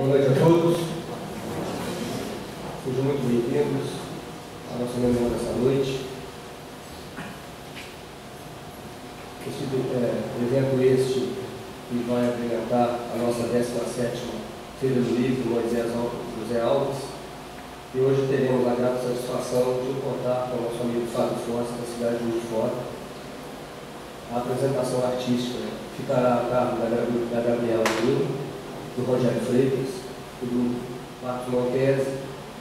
Boa noite a todos. Sejam muito bem-vindos à nossa reunião dessa noite. Evento este que vai apresentar a nossa 17ª Feira do Livro José Alves. E hoje teremos a grata satisfação de contar com o nosso amigo Fábio Força, da cidade de Juiz de Fora. A apresentação artística ficará a cargo da Gabriela Lino, do Rogério Freitas e do Marcos Montese.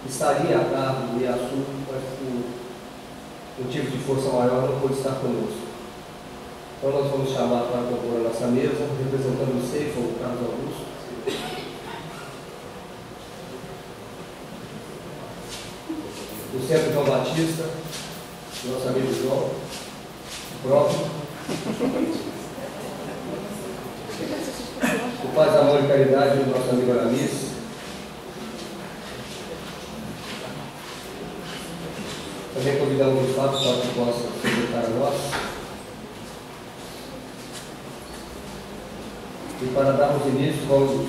Estaria a cargo do Iaçu, mas por motivo de força maior não pôde estar conosco. Então nós vamos chamar para compor a nossa mesa, representando o Ceifa, o Carlos Augusto. O Centro João Batista, nosso amigo João, o próprio. O Paz, Amor e Caridade do nosso amigo Aramis. Também convidamos o Fábio para que possa se juntar a nós. E para darmos início, vamos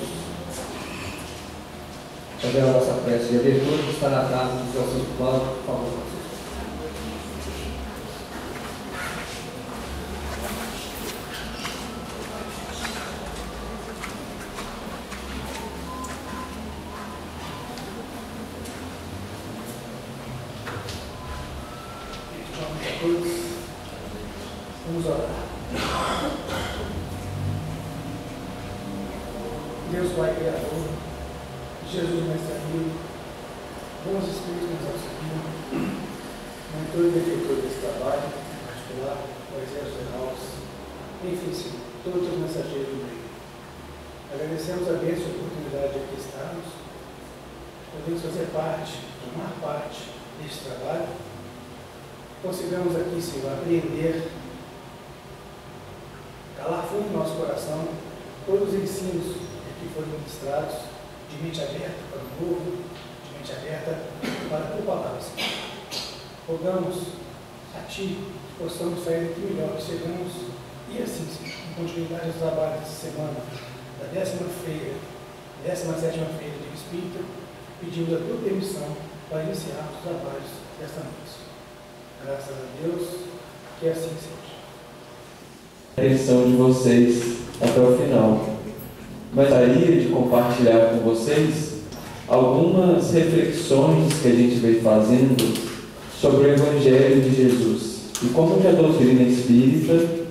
fazer a nossa prece de abertura, que estará a cargo do Francisco Cláudio, por favor. Vamos orar. Deus Pai Criador, Jesus Mestre amigo, bons Espíritos nos auxiliam, mentor e defeitor desse trabalho, em particular, Moisés Alves, enfim, sim, todos os mensageiros do meio. Agradecemos a bênção e a oportunidade de aqui estarmos, podemos fazer parte, tomar parte deste trabalho. Consigamos aqui, Senhor, apreender, calar fundo no nosso coração todos os ensinos que foram ministrados, de mente aberta para o novo, de mente aberta para a tua palavra, Senhor. Rogamos a Ti que possamos sair daqui melhor, que chegamos, e assim, Senhor, em continuidade dos trabalhos dessa semana, da 17ª Feira do Espírito, pedimos a tua permissão para iniciar os trabalhos desta noite. Graças a Deus, que assim seja. A atenção de vocês até o final. Mas gostaria de compartilhar com vocês algumas reflexões que a gente vem fazendo sobre o Evangelho de Jesus e como que a doutrina espírita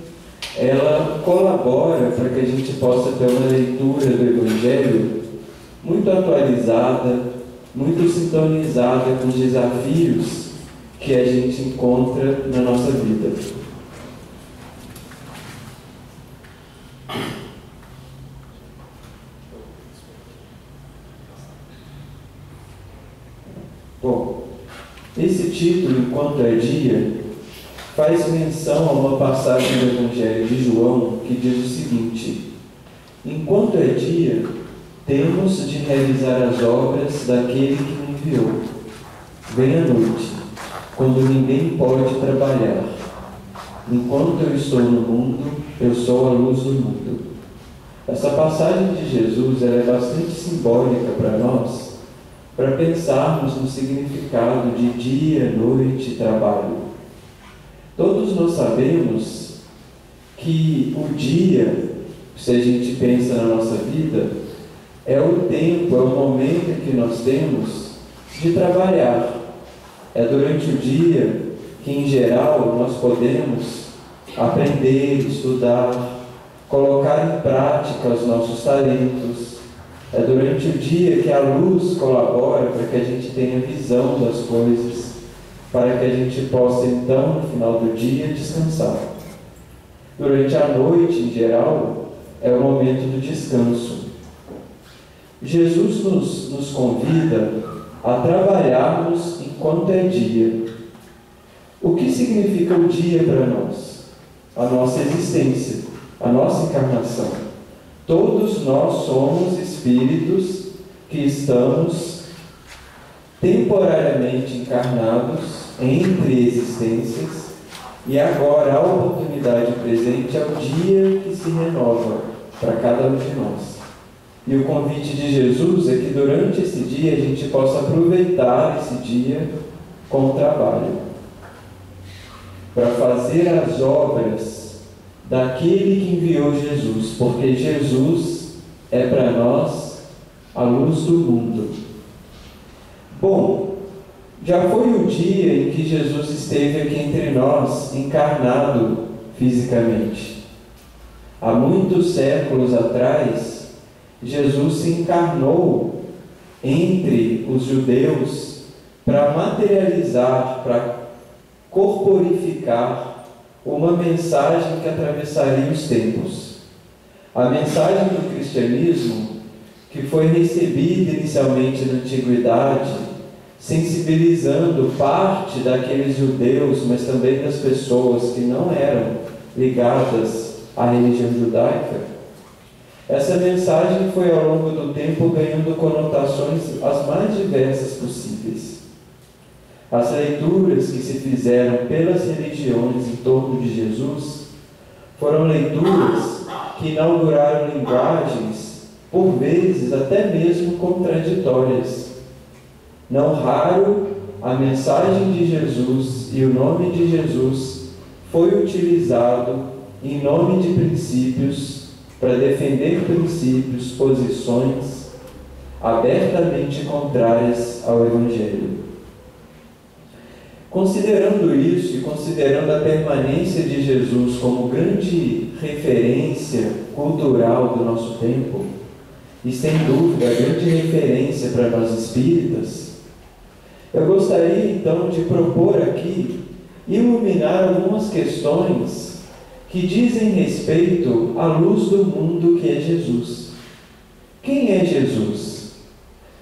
ela colabora para que a gente possa ter uma leitura do Evangelho muito atualizada, muito sintonizada com os desafios que a gente encontra na nossa vida. Bom, esse título, Enquanto é Dia, faz menção a uma passagem do Evangelho de João que diz o seguinte: enquanto é dia, temos de realizar as obras daquele que me enviou. Vem a noite, quando ninguém pode trabalhar. Enquanto eu estou no mundo, eu sou a luz do mundo. Essa passagem de Jesus ela é bastante simbólica para nós, para pensarmos no significado de dia, noite e trabalho. Todos nós sabemos que o dia, se a gente pensa na nossa vida, é o tempo, é o momento que nós temos de trabalhar. É durante o dia que, em geral, nós podemos aprender, estudar, colocar em prática os nossos talentos. É durante o dia que a luz colabora para que a gente tenha visão das coisas, para que a gente possa, então, no final do dia, descansar. Durante a noite, em geral, é o momento do descanso. Jesus nos convida a trabalharmos enquanto é dia. O que significa o dia para nós? A nossa existência, a nossa encarnação. Todos nós somos espíritos que estamos temporariamente encarnados entre existências e agora a oportunidade presente é o dia que se renova para cada um de nós. E o convite de Jesus é que durante esse dia a gente possa aproveitar esse dia com o trabalho, para fazer as obras daquele que enviou Jesus, porque Jesus é para nós a luz do mundo. Bom, já foi o dia em que Jesus esteve aqui entre nós, encarnado fisicamente. Há muitos séculos atrás, Jesus se encarnou entre os judeus para materializar, para corporificar uma mensagem que atravessaria os tempos. A mensagem do cristianismo, que foi recebida inicialmente na antiguidade, sensibilizando parte daqueles judeus, mas também das pessoas que não eram ligadas à religião judaica. Essa mensagem foi ao longo do tempo ganhando conotações as mais diversas possíveis. As leituras que se fizeram pelas religiões em torno de Jesus foram leituras que inauguraram linguagens, por vezes até mesmo contraditórias. Não raro, a mensagem de Jesus e o nome de Jesus foi utilizado em nome de princípios, para defender princípios, posições abertamente contrárias ao Evangelho. Considerando isso e considerando a permanência de Jesus como grande referência cultural do nosso tempo, e sem dúvida a grande referência para nós espíritas, eu gostaria então de propor aqui iluminar algumas questões que dizem respeito à luz do mundo que é Jesus. Quem é Jesus?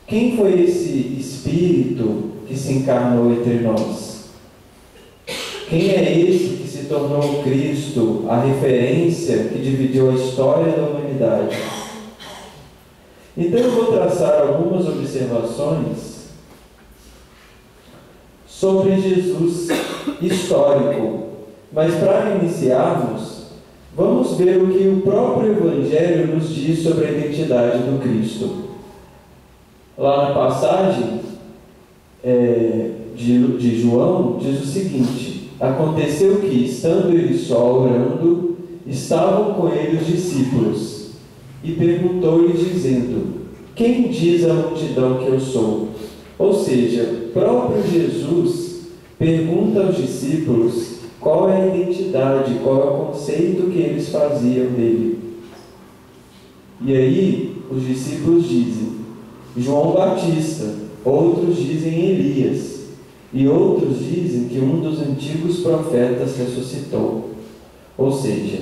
Quem foi esse Espírito que se encarnou entre nós? Quem é esse que se tornou Cristo, a referência que dividiu a história da humanidade? Então eu vou traçar algumas observações sobre Jesus histórico. Mas para iniciarmos, vamos ver o que o próprio Evangelho nos diz sobre a identidade do Cristo. Lá na passagem de João, diz o seguinte: aconteceu que, estando ele só orando, estavam com ele os discípulos, e perguntou-lhe dizendo: quem diz a multidão que eu sou? Ou seja, próprio Jesus pergunta aos discípulos qual é a identidade, qual é o conceito que eles faziam dele. E aí, os discípulos dizem: João Batista, outros dizem Elias, e outros dizem que um dos antigos profetas ressuscitou. Ou seja,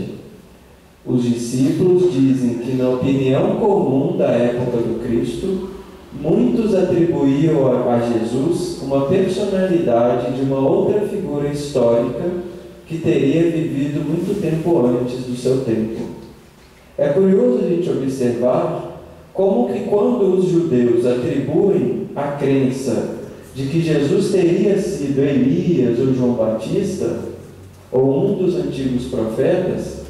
os discípulos dizem que, na opinião comum da época do Cristo, muitos atribuíam a Jesus uma personalidade de uma outra figura histórica que teria vivido muito tempo antes do seu tempo. É curioso a gente observar como que, quando os judeus atribuem a crença de que Jesus teria sido Elias ou João Batista, ou um dos antigos profetas,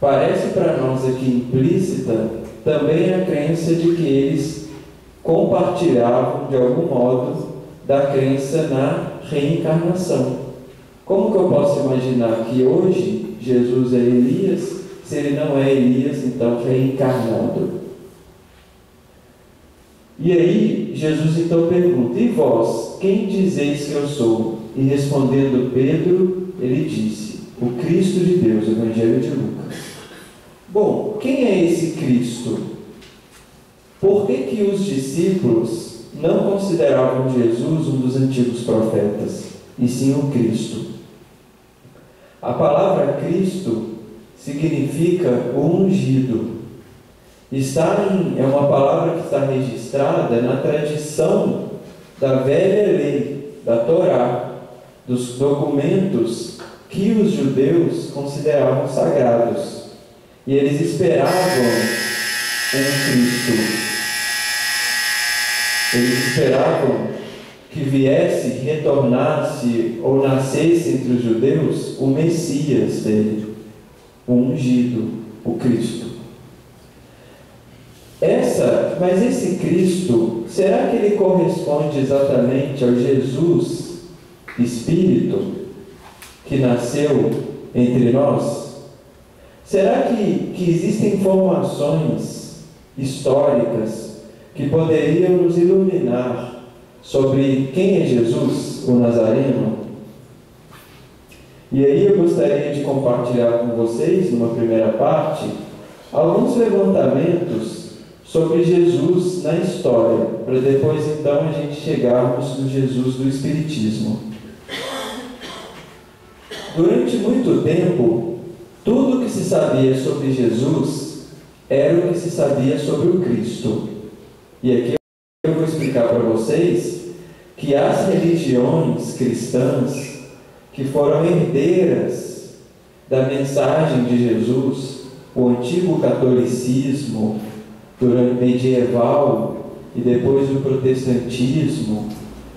parece para nós aqui implícita também a crença de que eles compartilhavam de algum modo da crença na reencarnação. Como que eu posso imaginar que hoje Jesus é Elias, se ele não é Elias, então reencarnado? E aí Jesus então pergunta: e vós, quem dizeis que eu sou? E respondendo Pedro, ele disse: o Cristo de Deus. Evangelho de Lucas. Bom, quem é esse Cristo? Por que os discípulos não consideravam Jesus um dos antigos profetas, e sim o Cristo? A palavra Cristo significa o ungido. É uma palavra que está registrada na tradição da velha lei, da Torá, dos documentos que os judeus consideravam sagrados. E eles esperavam um Cristo. Eles esperavam que viesse, retornasse ou nascesse entre os judeus o Messias dele, o ungido, o Cristo. Mas esse Cristo, será que ele corresponde exatamente ao Jesus Espírito que nasceu entre nós? Será que existem informações históricas que poderiam nos iluminar sobre quem é Jesus, o Nazareno? E aí eu gostaria de compartilhar com vocês, numa primeira parte, alguns levantamentos sobre Jesus na história, para depois então a gente chegarmos no Jesus do Espiritismo. Durante muito tempo, tudo que se sabia sobre Jesus era o que se sabia sobre o Cristo. E aqui eu vou explicar para vocês que as religiões cristãs que foram herdeiras da mensagem de Jesus, o antigo catolicismo, durante medieval e depois o protestantismo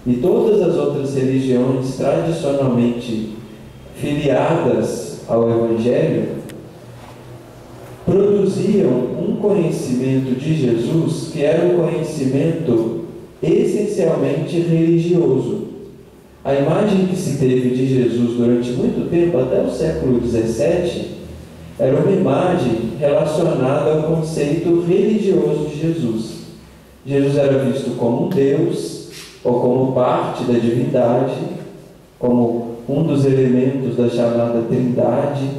e todas as outras religiões tradicionalmente filiadas ao Evangelho, produziam um conhecimento de Jesus que era um conhecimento essencialmente religioso. A imagem que se teve de Jesus durante muito tempo, até o século XVII, era uma imagem relacionada ao conceito religioso de Jesus. Jesus era visto como um Deus, ou como parte da divindade, como um dos elementos da chamada Trindade,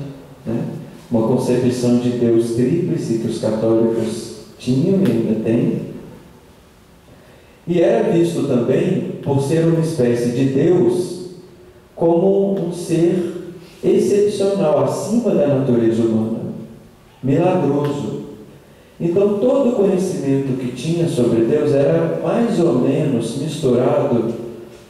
né? Uma concepção de Deus tríplice que os católicos tinham e ainda têm. E era visto também, por ser uma espécie de Deus, como um ser excepcional, acima da natureza humana, milagroso. Então todo o conhecimento que tinha sobre Deus era mais ou menos misturado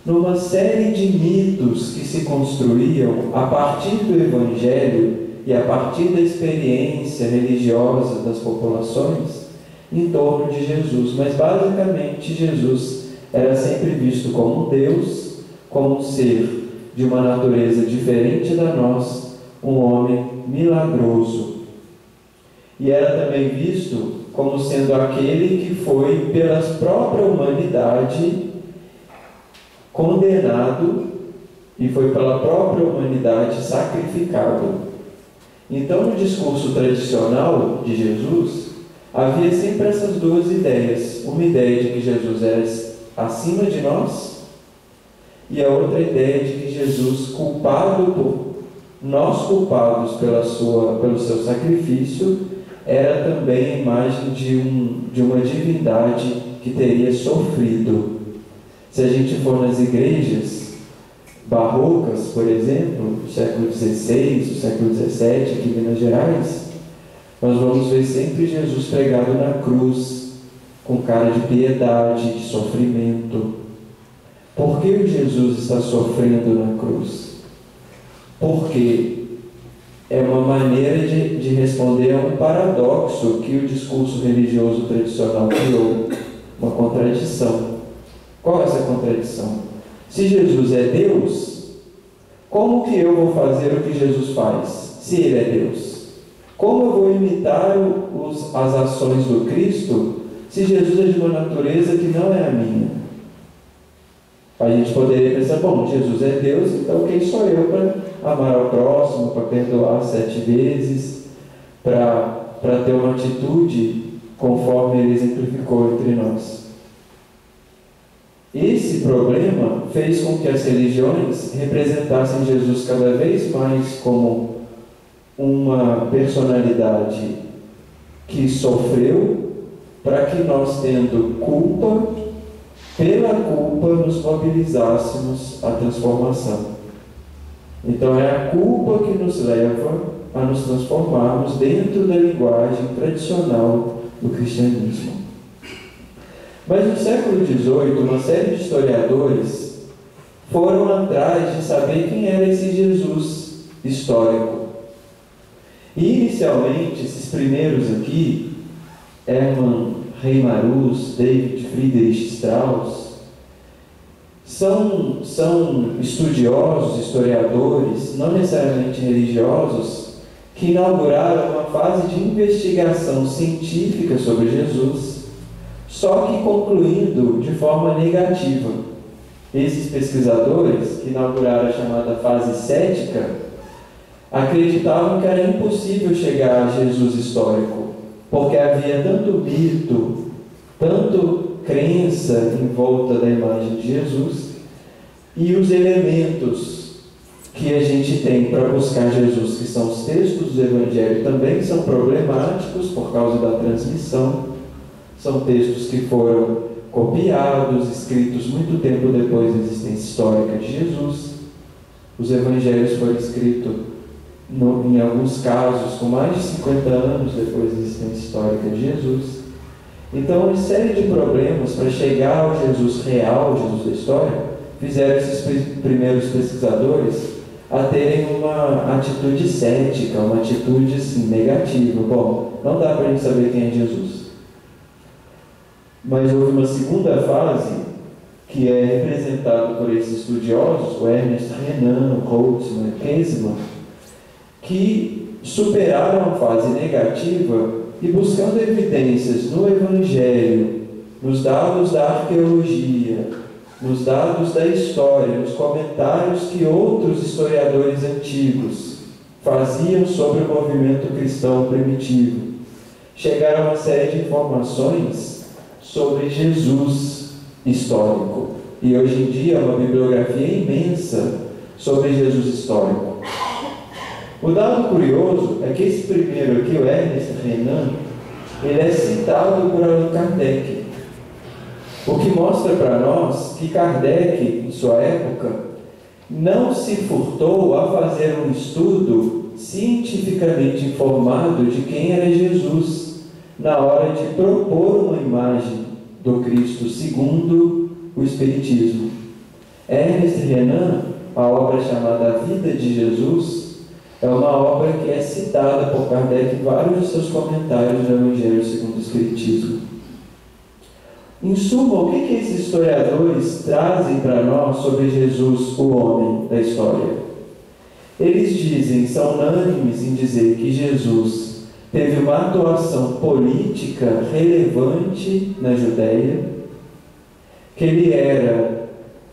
numa série de mitos que se construíam a partir do Evangelho e a partir da experiência religiosa das populações em torno de Jesus. Mas basicamente Jesus era sempre visto como um Deus, como um ser de uma natureza diferente da nossa, um homem milagroso. E era também visto como sendo aquele que foi pela própria humanidade condenado e foi pela própria humanidade sacrificado. Então, no discurso tradicional de Jesus, havia sempre essas duas ideias. Uma ideia de que Jesus era acima de nós, e a outra ideia de que Jesus, nós culpados pelo seu sacrifício, era também a imagem de uma divindade que teria sofrido. Se a gente for nas igrejas barrocas, por exemplo, do século XVI, do século XVII, aqui em Minas Gerais, nós vamos ver sempre Jesus pregado na cruz, com cara de piedade, de sofrimento. Por que o Jesus está sofrendo na cruz? Porque é uma maneira de responder a um paradoxo que o discurso religioso tradicional criou, uma contradição. Qual é essa contradição? Se Jesus é Deus, como que eu vou fazer o que Jesus faz, se Ele é Deus? Como eu vou imitar as ações do Cristo, se Jesus é de uma natureza que não é a minha? A gente poderia pensar, bom, Jesus é Deus, então quem sou eu para amar ao próximo, para perdoar 7 vezes, para ter uma atitude conforme Ele exemplificou entre nós? Esse problema fez com que as religiões representassem Jesus cada vez mais como uma personalidade que sofreu, para que nós, tendo culpa, pela culpa nos mobilizássemos à transformação. Então é a culpa que nos leva a nos transformarmos dentro da linguagem tradicional do cristianismo. Mas no século XVIII, uma série de historiadores foram atrás de saber quem era esse Jesus histórico. E inicialmente, esses primeiros aqui, Hermann Reimarus, David Friedrich Strauss, são estudiosos, historiadores, não necessariamente religiosos, que que inauguraram uma fase de investigação científica sobre Jesus, só que concluindo de forma negativa. Esses pesquisadores, que inauguraram a chamada fase cética, acreditavam que era impossível chegar a Jesus histórico, porque havia tanto mito, tanto crença em volta da imagem de Jesus, e os elementos que a gente tem para buscar Jesus, que são os textos do Evangelho, também são problemáticos por causa da transmissão. São textos que foram copiados, escritos muito tempo depois da existência histórica de Jesus. Os Evangelhos foram escritos, em alguns casos, com mais de 50 anos depois da existência histórica de Jesus. Então, uma série de problemas para chegar ao Jesus real, Jesus da história, fizeram esses primeiros pesquisadores a terem uma atitude cética, uma atitude assim, negativa. Bom, não dá para a gente saber quem é Jesus. Mas houve uma segunda fase, que é representada por esses estudiosos, o Ernest Renan, o Holtzman, o Käsemann, que superaram a fase negativa e, buscando evidências no Evangelho, nos dados da arqueologia, nos dados da história, nos comentários que outros historiadores antigos faziam sobre o movimento cristão primitivo, chegaram a uma série de informações sobre Jesus histórico. E hoje em dia é uma bibliografia imensa sobre Jesus histórico. O dado curioso é que esse primeiro aqui, o Ernest Renan, ele é citado por Allan Kardec. O que mostra para nós que Kardec, em sua época, não se furtou a fazer um estudo cientificamente informado de quem era Jesus, na hora de propor uma imagem do Cristo segundo o Espiritismo. Ernest Renan, a obra chamada A Vida de Jesus, é uma obra que é citada por Kardec em vários de seus comentários no Evangelho segundo o Espiritismo. Em suma, o que esses historiadores trazem para nós sobre Jesus, o homem da história? Eles dizem, são unânimes em dizer que Jesus teve uma atuação política relevante na Judéia, que ele era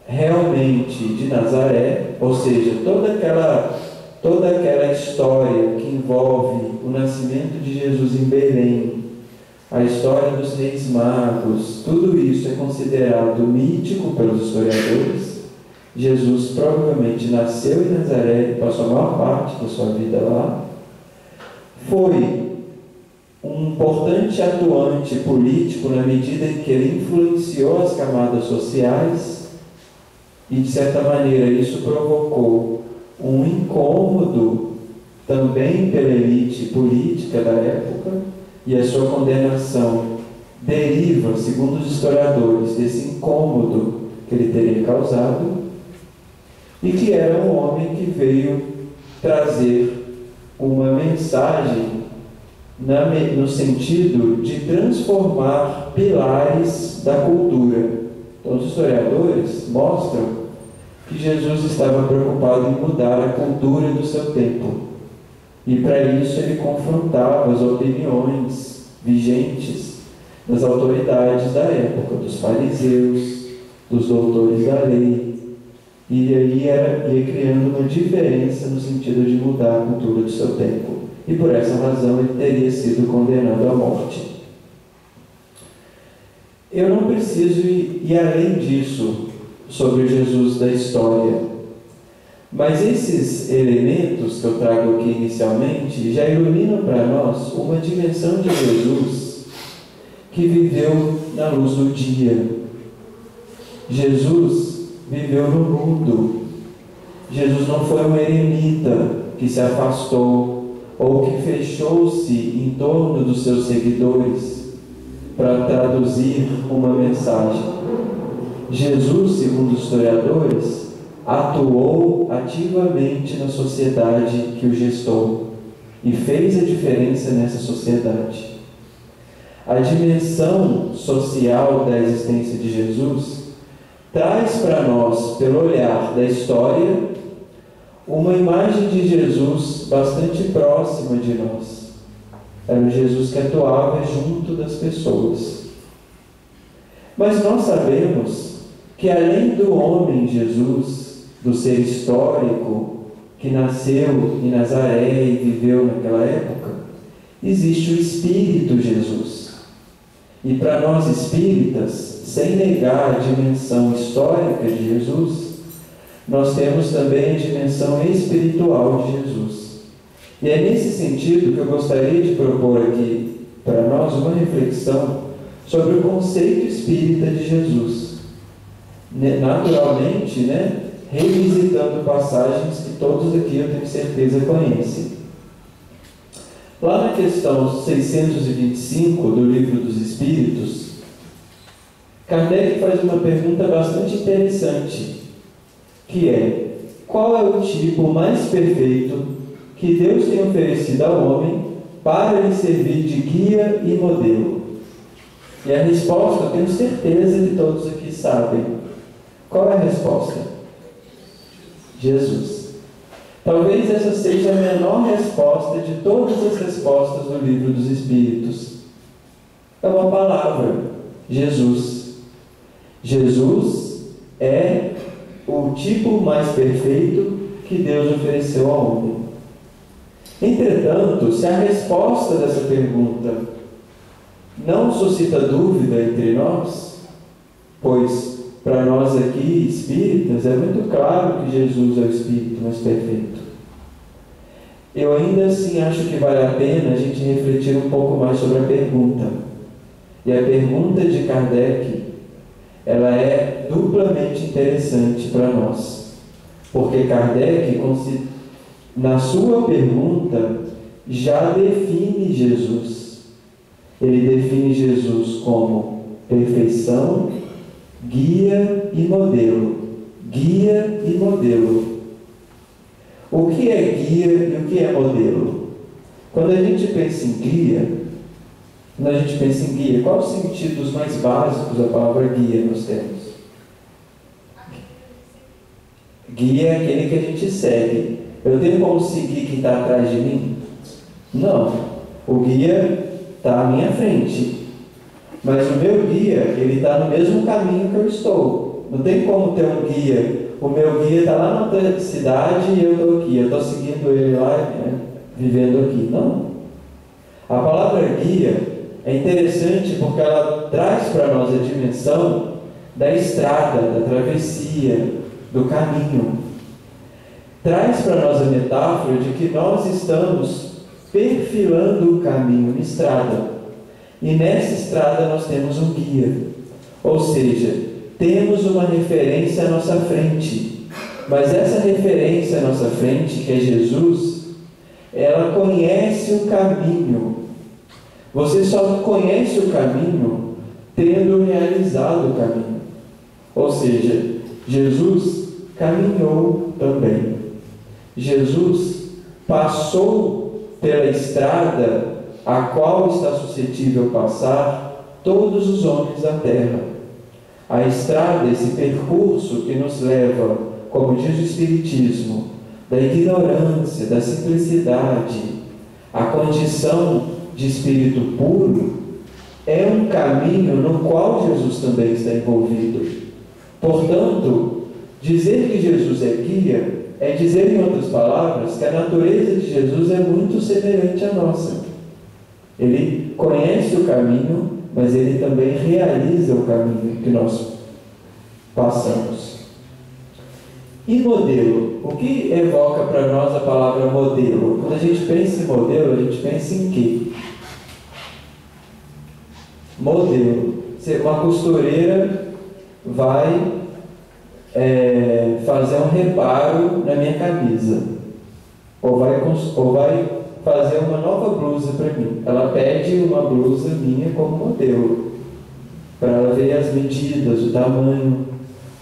realmente de Nazaré, ou seja, toda aquela história que envolve o nascimento de Jesus em Belém, a história dos reis magos, tudo isso é considerado mítico pelos historiadores. Jesus provavelmente nasceu em Nazaré e passou a maior parte da sua vida lá. Foi um importante atuante político na medida em que ele influenciou as camadas sociais e, de certa maneira, isso provocou um incômodo também pela elite política da época, e a sua condenação deriva, segundo os historiadores, desse incômodo que ele teria causado, e que era um homem que veio trazer uma mensagem no sentido de transformar pilares da cultura. Então, os historiadores mostram que Jesus estava preocupado em mudar a cultura do seu tempo. E para isso ele confrontava as opiniões vigentes das autoridades da época, dos fariseus, dos doutores da lei. E aí ia criando uma diferença no sentido de mudar a cultura do seu tempo. E por essa razão ele teria sido condenado à morte. Eu não preciso ir além disso sobre Jesus da história. Mas esses elementos que eu trago aqui inicialmente já iluminam para nós uma dimensão de Jesus que viveu na luz do dia. Jesus viveu no mundo. Jesus não foi um eremita que se afastou ou que fechou-se em torno dos seus seguidores para traduzir uma mensagem. Jesus, segundo os historiadores, atuou ativamente na sociedade que o gestou e fez a diferença nessa sociedade. A dimensão social da existência de Jesus traz para nós, pelo olhar da história, uma imagem de Jesus bastante próxima de nós. Era um Jesus que atuava junto das pessoas. Mas nós sabemos que além do homem Jesus, do ser histórico, que nasceu em Nazaré e viveu naquela época, existe o Espírito Jesus. E para nós espíritas, sem negar a dimensão histórica de Jesus, nós temos também a dimensão espiritual de Jesus. E é nesse sentido que eu gostaria de propor aqui para nós uma reflexão sobre o conceito espírita de Jesus. Naturalmente, revisitando passagens que todos aqui eu tenho certeza conhecem. Lá na questão 625 do Livro dos Espíritos, Kardec faz uma pergunta bastante interessante, que é: qual é o tipo mais perfeito que Deus tem oferecido ao homem para lhe servir de guia e modelo? E a resposta, eu tenho certeza que todos aqui sabem. Qual é a resposta? Jesus. Talvez essa seja a menor resposta de todas as respostas do Livro dos Espíritos. É uma palavra: Jesus. Jesus é o tipo mais perfeito que Deus ofereceu ao homem. Entretanto, se a resposta dessa pergunta não suscita dúvida entre nós, pois para nós aqui, espíritas, é muito claro que Jesus é o Espírito mais perfeito. Eu ainda assim acho que vale a pena a gente refletir um pouco mais sobre a pergunta. E a pergunta de Kardec, ela é duplamente interessante para nós. Porque Kardec, na sua pergunta, já define Jesus. Ele define Jesus como perfeição, guia e modelo. Guia e modelo. O que é guia e o que é modelo? Quando a gente pensa em guia, quais os sentidos mais básicos da palavra guia nós temos? Guia é aquele que a gente segue. Eu tenho como seguir quem está atrás de mim? Não. O guia está à minha frente. Mas o meu guia, ele está no mesmo caminho que eu estou. Não tem como ter um guia. O meu guia está lá na outra cidade e eu estou aqui. Eu estou seguindo ele lá, vivendo aqui. Não. A palavra guia é interessante porque ela traz para nós a dimensão da estrada, da travessia, do caminho. Traz para nós a metáfora de que nós estamos perfilando o caminho, uma estrada. E nessa estrada nós temos um guia. Ou seja, temos uma referência à nossa frente. Mas essa referência à nossa frente, que é Jesus, ela conhece o caminho. Você só conhece o caminho tendo realizado o caminho. Ou seja, Jesus caminhou também. Jesus passou pela estrada a qual está suscetível passar todos os homens da terra. A estrada, esse percurso que nos leva, como diz o Espiritismo, da ignorância, da simplicidade, à condição de espírito puro, é um caminho no qual Jesus também está envolvido. Portanto, dizer que Jesus é guia é dizer, em outras palavras, que a natureza de Jesus é muito semelhante à nossa. Ele conhece o caminho, mas ele também realiza o caminho que nós passamos. E modelo? O que evoca para nós a palavra modelo? Quando a gente pensa em modelo, a gente pensa em quê? Modelo. Uma costureira vai fazer um reparo na minha camisa, ou vai fazer uma nova blusa para mim. Ela pede uma blusa minha como modelo, para ela ver as medidas, o tamanho,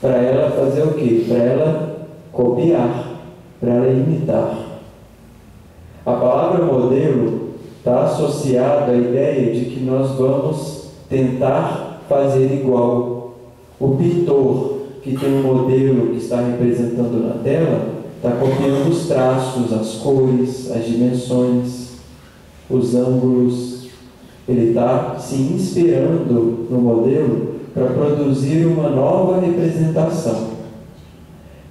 para ela fazer o quê? Para ela copiar, para ela imitar. A palavra modelo está associada à ideia de que nós vamos tentar fazer igual. O pintor que tem um modelo que está representando na tela, está copiando os traços, as cores, as dimensões, os ângulos. Ele está se inspirando no modelo para produzir uma nova representação.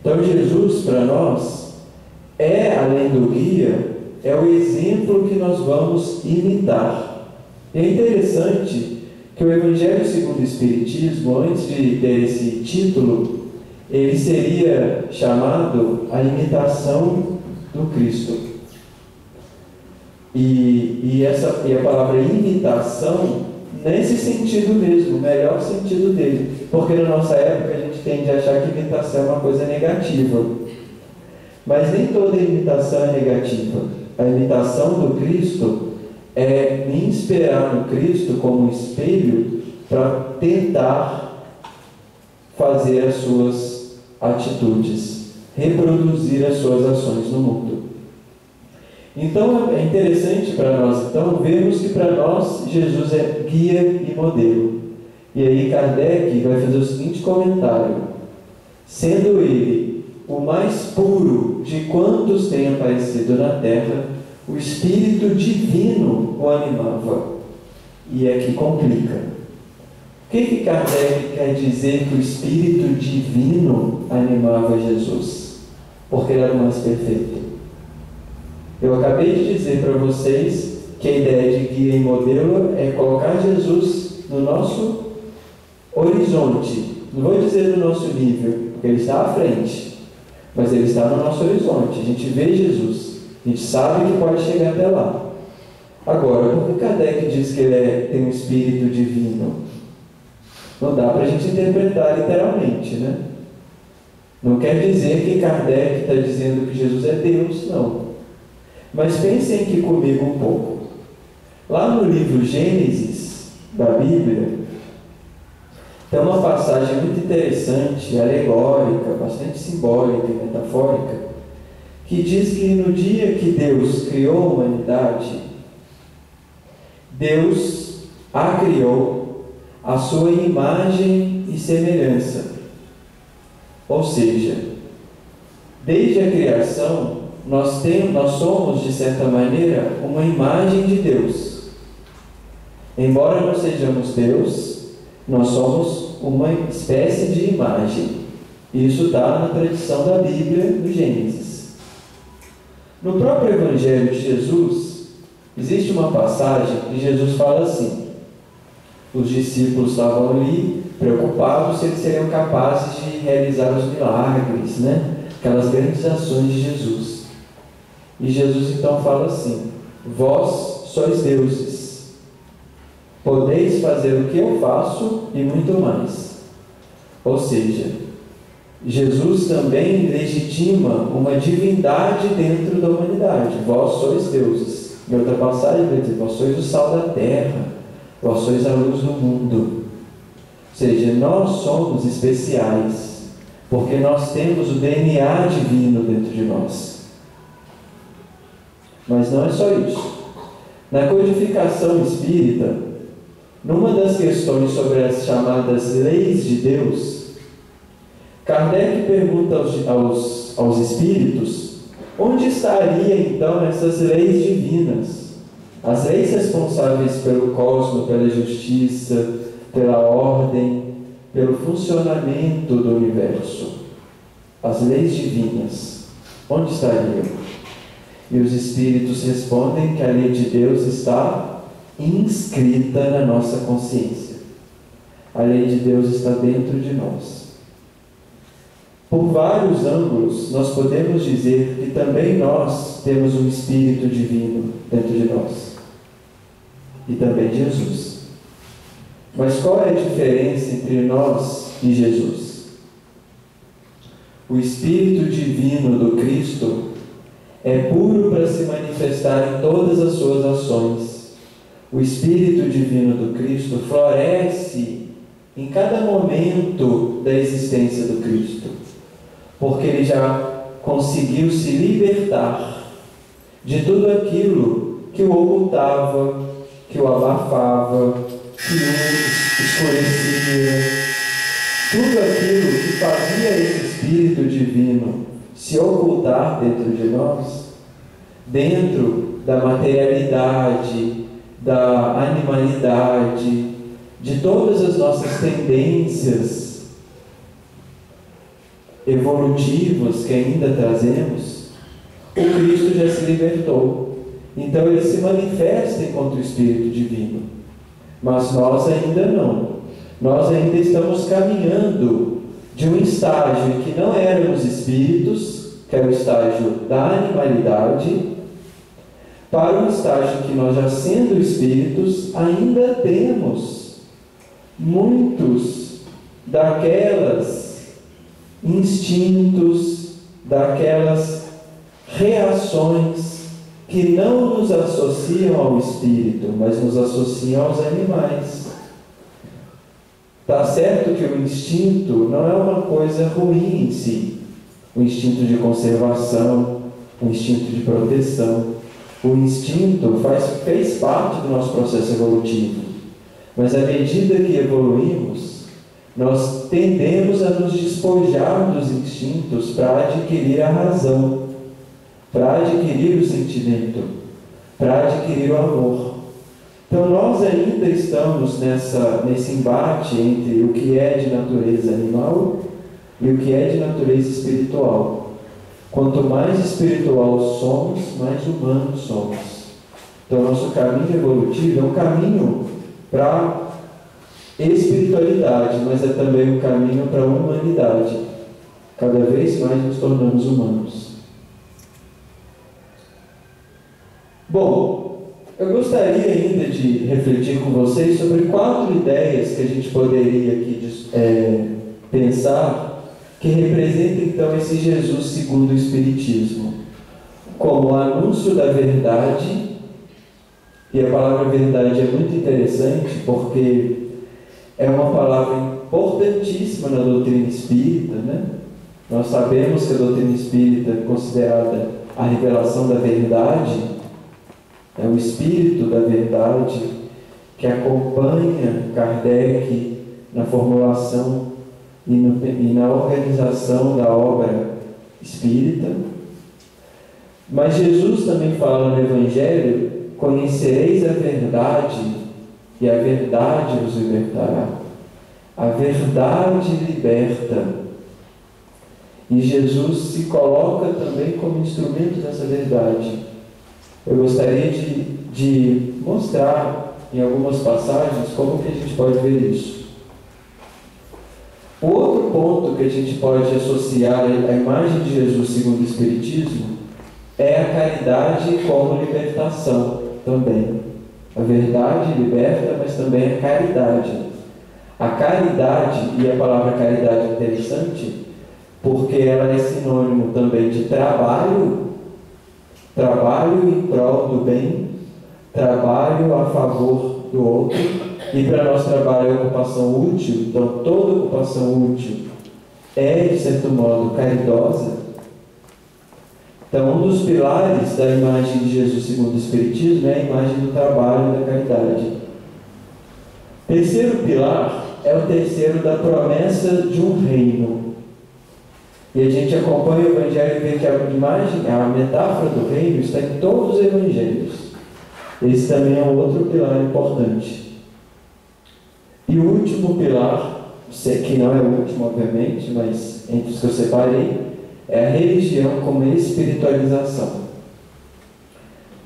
Então Jesus, para nós, além do guia, é o exemplo que nós vamos imitar. E é interessante que o Evangelho segundo o Espiritismo, antes de ter esse título, ele seria chamado a imitação do Cristo. E a palavra imitação, nesse sentido mesmo, o melhor sentido dele. Porque na nossa época a gente tende a achar que imitação é uma coisa negativa. Mas nem toda imitação é negativa. A imitação do Cristo é me inspirar no Cristo como espelho para tentar fazer as suas atitudes, reproduzir as suas ações no mundo. Então é interessante para nós vermos que para nós Jesus é guia e modelo. E aí Kardec vai fazer o seguinte comentário: sendo ele o mais puro de quantos têm aparecido na terra, o Espírito Divino o animava. E é que complica. O que Kardec quer dizer que o Espírito Divino animava Jesus? Porque ele era o mais perfeito. Eu acabei de dizer para vocês que a ideia de guia e modelo é colocar Jesus no nosso horizonte. Não vou dizer no nosso nível, porque ele está à frente, mas ele está no nosso horizonte. A gente vê Jesus, a gente sabe que pode chegar até lá. Agora, por que Kardec diz que ele tem um espírito divino? Não dá para a gente interpretar literalmente, né? Não quer dizer que Kardec está dizendo que Jesus é Deus, não. Mas pensem aqui comigo um pouco. Lá no livro Gênesis da Bíblia, tem uma passagem muito interessante, alegórica, bastante simbólica e metafórica, que diz que no dia que Deus criou a humanidade, Deus a criou à sua imagem e semelhança. Ou seja, desde a criação, nós somos, de certa maneira, uma imagem de Deus. Embora não sejamos Deus, nós somos uma espécie de imagem. Isso está na tradição da Bíblia, no Gênesis. No próprio Evangelho de Jesus, existe uma passagem que Jesus fala assim: os discípulos estavam ali preocupados se eles seriam capazes de realizar os milagres, né? Aquelas grandes ações de Jesus. E Jesus então fala assim: vós sois deuses, podeis fazer o que eu faço e muito mais. Ou seja, Jesus também legitima uma divindade dentro da humanidade. Vós sois deuses. Em outra passagem vai dizer: vós sois o sal da terra, vós sois a luz do mundo. Ou seja, nós somos especiais, porque nós temos o DNA divino dentro de nós. Mas não é só isso. Na codificação espírita, numa das questões sobre as chamadas leis de Deus, Kardec pergunta aos espíritos onde estaria então essas leis divinas, as leis responsáveis pelo cosmos, pela justiça, pela ordem, pelo funcionamento do universo. As leis divinas, onde estariam? E os espíritos respondem que a lei de Deus está inscrita na nossa consciência. A lei de Deus está dentro de nós. Por vários ângulos, nós podemos dizer que também nós temos um espírito divino dentro de nós. E também Jesus. Mas qual é a diferença entre nós e Jesus? O espírito divino do Cristo é puro para se manifestar em todas as suas ações. O Espírito Divino do Cristo floresce em cada momento da existência do Cristo, porque ele já conseguiu se libertar de tudo aquilo que o ocultava, que o abafava, que o escurecia. Tudo aquilo que fazia esse Espírito Divino se ocultar dentro de nós, dentro da materialidade, da animalidade, de todas as nossas tendências evolutivas que ainda trazemos, o Cristo já se libertou. Então ele se manifesta enquanto o Espírito Divino. Mas nós ainda não. Nós ainda estamos caminhando de um estágio em que não éramos espíritos, que é o estágio da animalidade, para um estágio que nós, já sendo espíritos, ainda temos muitos daquelas instintos, daquelas reações que não nos associam ao espírito, mas nos associam aos animais. Está certo que o instinto não é uma coisa ruim em si. O instinto de conservação, o instinto de proteção. O instinto fez parte do nosso processo evolutivo. Mas à medida que evoluímos, nós tendemos a nos despojar dos instintos para adquirir a razão, para adquirir o sentimento, para adquirir o amor. Então nós ainda estamos nesse embate entre o que é de natureza animal e o que é de natureza espiritual. Quanto mais espiritual somos, mais humanos somos. Então nosso caminho evolutivo é um caminho para espiritualidade, mas é também um caminho para a humanidade. Cada vez mais nos tornamos humanos. Bom, eu gostaria ainda de refletir com vocês sobre 4 ideias que a gente poderia aqui pensar que representam então esse Jesus segundo o Espiritismo, como o anúncio da verdade. E a palavra verdade é muito interessante porque é uma palavra importantíssima na doutrina espírita, né? Nós sabemos que a doutrina espírita é considerada a revelação da verdade, é o espírito da verdade que acompanha Kardec na formulação e na organização da obra espírita. Mas Jesus também fala no Evangelho: conhecereis a verdade e a verdade vos libertará. A verdade liberta. E Jesus se coloca também como instrumento dessa verdade. Eu gostaria de mostrar em algumas passagens como que a gente pode ver isso. O outro ponto que a gente pode associar à imagem de Jesus segundo o Espiritismo é a caridade como libertação também. A verdade liberta, mas também a caridade. A caridade, e a palavra caridade é interessante, porque ela é sinônimo também de trabalho em prol do bem, trabalho a favor do outro, e para nós trabalho é ocupação útil. Então toda ocupação útil é, de certo modo, caridosa. Então um dos pilares da imagem de Jesus segundo o Espiritismo é a imagem do trabalho e da caridade. Terceiro pilar é o terceiro da promessa de um reino. E a gente acompanha o Evangelho e vê que a imagem, a metáfora do reino está em todos os Evangelhos. Esse também é um outro pilar importante. E o último pilar, que não é o último, obviamente, mas entre os que eu separei, é a religião como espiritualização.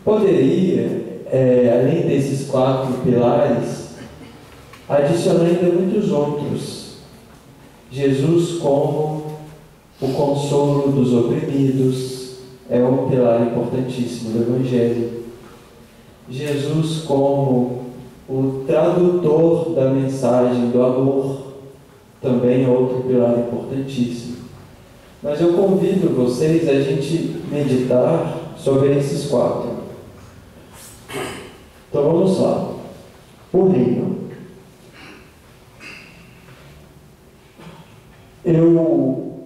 Poderia, além desses 4 pilares, adicionar ainda muitos outros. Jesus como o consolo dos oprimidos é um pilar importantíssimo do Evangelho. Jesus como o tradutor da mensagem do amor também é outro pilar importantíssimo. Mas eu convido vocês a gente meditar sobre esses 4. Então vamos lá. O reino.